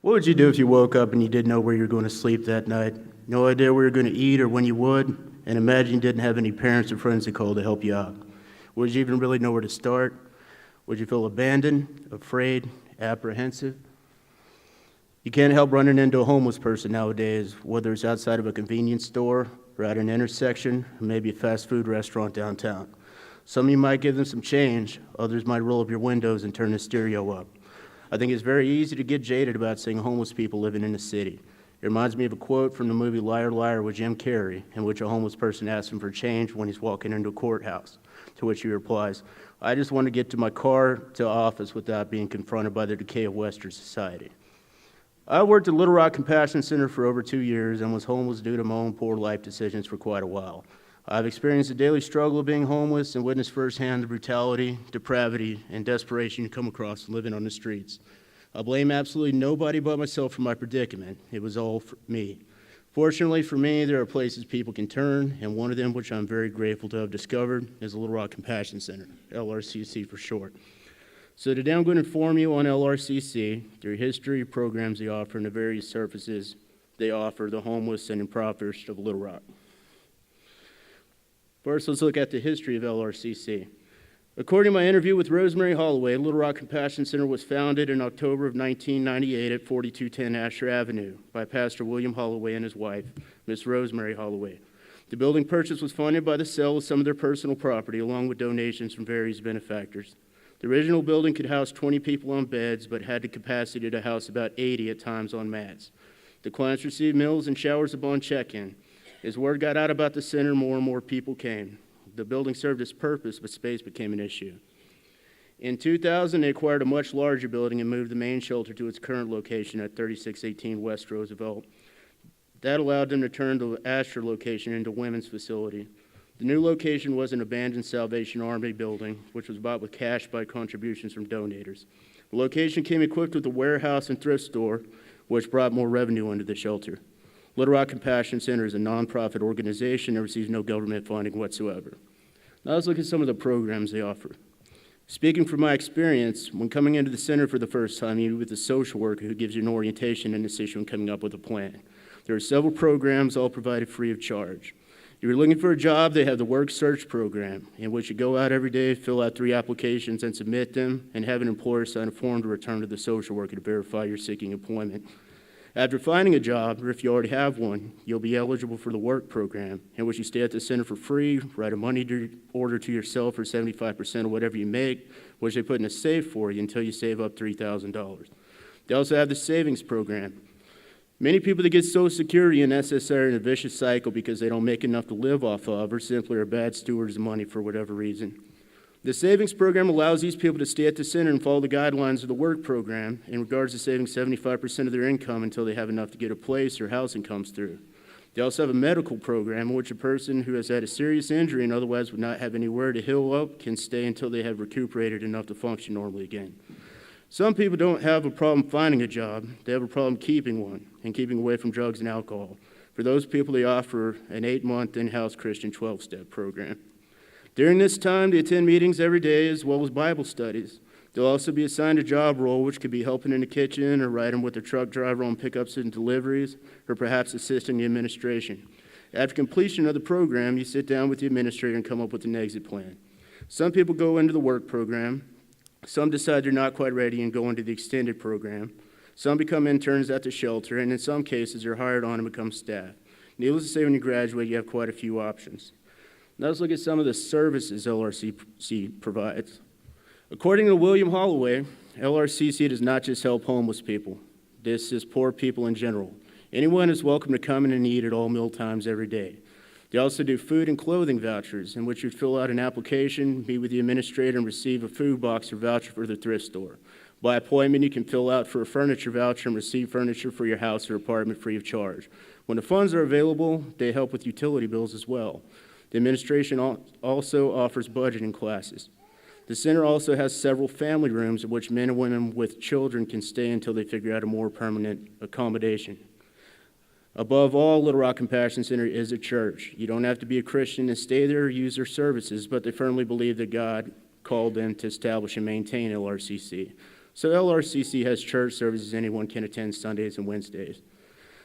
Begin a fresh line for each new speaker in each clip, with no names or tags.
What would you do if you woke up and you didn't know where you were going to sleep that night? No idea where you're going to eat or when you would? And imagine you didn't have any parents or friends to call to help you out. Would you even really know where to start? Would you feel abandoned, afraid, apprehensive? You can't help running into a homeless person nowadays, whether it's outside of a convenience store or at an intersection or maybe a fast food restaurant downtown. Some of you might give them some change, others might roll up your windows and turn the stereo up. I think it's very easy to get jaded about seeing homeless people living in the city. It reminds me of a quote from the movie Liar Liar with Jim Carrey, in which a homeless person asks him for change when he's walking into a courthouse, to which he replies, "I just want to get to my car to office without being confronted by the decay of Western society." I worked at Little Rock Compassion Center for over 2 years and was homeless due to my own poor life decisions for quite a while. I've experienced the daily struggle of being homeless and witnessed firsthand the brutality, depravity, and desperation you come across living on the streets. I blame absolutely nobody but myself for my predicament. It was all for me. Fortunately for me, there are places people can turn, and one of them, which I'm very grateful to have discovered, is the Little Rock Compassion Center, LRCC for short. So today I'm going to inform you on LRCC, their history, programs they offer, and the various services they offer the homeless and impoverished of Little Rock. First, let's look at the history of LRCC. According to my interview with Rosemary Holloway, Little Rock Compassion Center was founded in October of 1998 at 4210 Asher Avenue by Pastor William Holloway and his wife, Miss Rosemary Holloway. The building purchase was funded by the sale of some of their personal property, along with donations from various benefactors. The original building could house 20 people on beds, but had the capacity to house about 80 at times on mats. The clients received meals and showers upon check-in. As word got out about the center, more and more people came. The building served its purpose, but space became an issue. In 2000, they acquired a much larger building and moved the main shelter to its current location at 3618 West Roosevelt. That allowed them to turn the Asher location into a women's facility. The new location was an abandoned Salvation Army building, which was bought with cash by contributions from donators. The location came equipped with a warehouse and thrift store, which brought more revenue into the shelter. Little Rock Compassion Center is a nonprofit organization that receives no government funding whatsoever. Now let's look at some of the programs they offer. Speaking from my experience, when coming into the center for the first time, you meet with a social worker who gives you an orientation in this issue and coming up with a plan. There are several programs, all provided free of charge. If you're looking for a job, they have the Work Search Program, in which you go out every day, fill out 3 applications and submit them, and have an employer sign a form to return to the social worker to verify you're seeking employment. After finding a job, or if you already have one, you'll be eligible for the Work Program, in which you stay at the center for free, write a money order to yourself for 75% of whatever you make, which they put in a safe for you until you save up $3,000. They also have the Savings Program. Many people that get Social Security and SSI are in a vicious cycle because they don't make enough to live off of or simply are bad stewards of money for whatever reason. The Savings Program allows these people to stay at the center and follow the guidelines of the Work Program in regards to saving 75% of their income until they have enough to get a place or housing comes through. They also have a medical program in which a person who has had a serious injury and otherwise would not have anywhere to heal up can stay until they have recuperated enough to function normally again. Some people don't have a problem finding a job. They have a problem keeping one and keeping away from drugs and alcohol. For those people, they offer an 8-month in-house Christian 12-step program. During this time, they attend meetings every day as well as Bible studies. They'll also be assigned a job role, which could be helping in the kitchen or riding with the truck driver on pickups and deliveries, or perhaps assisting the administration. After completion of the program, you sit down with the administrator and come up with an exit plan. Some people go into the Work Program. Some decide they're not quite ready and go into the extended program. Some become interns at the shelter, and in some cases, they're hired on and become staff. Needless to say, when you graduate, you have quite a few options. Now let's look at some of the services LRCC provides. According to William Holloway, LRCC does not just help homeless people. This is poor people in general. Anyone is welcome to come in and eat at all meal times every day. They also do food and clothing vouchers, in which you fill out an application, meet with the administrator, and receive a food box or voucher for the thrift store. By appointment, you can fill out for a furniture voucher and receive furniture for your house or apartment free of charge. When the funds are available, they help with utility bills as well. The administration also offers budgeting classes. The center also has several family rooms in which men and women with children can stay until they figure out a more permanent accommodation. Above all, Little Rock Compassion Center is a church. You don't have to be a Christian to stay there or use their services, but they firmly believe that God called them to establish and maintain LRCC. So LRCC has church services anyone can attend Sundays and Wednesdays.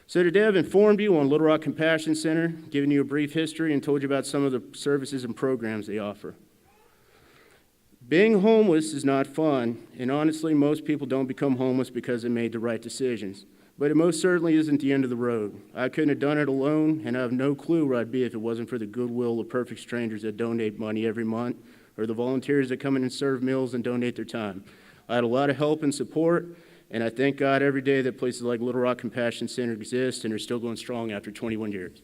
So today I've informed you on Little Rock Compassion Center, given you a brief history, and told you about some of the services and programs they offer. Being homeless is not fun, and honestly, most people don't become homeless because they made the right decisions. But it most certainly isn't the end of the road. I couldn't have done it alone, and I have no clue where I'd be if it wasn't for the goodwill of perfect strangers that donate money every month, or the volunteers that come in and serve meals and donate their time. I had a lot of help and support, and I thank God every day that places like Little Rock Compassion Center exist and are still going strong after 21 years.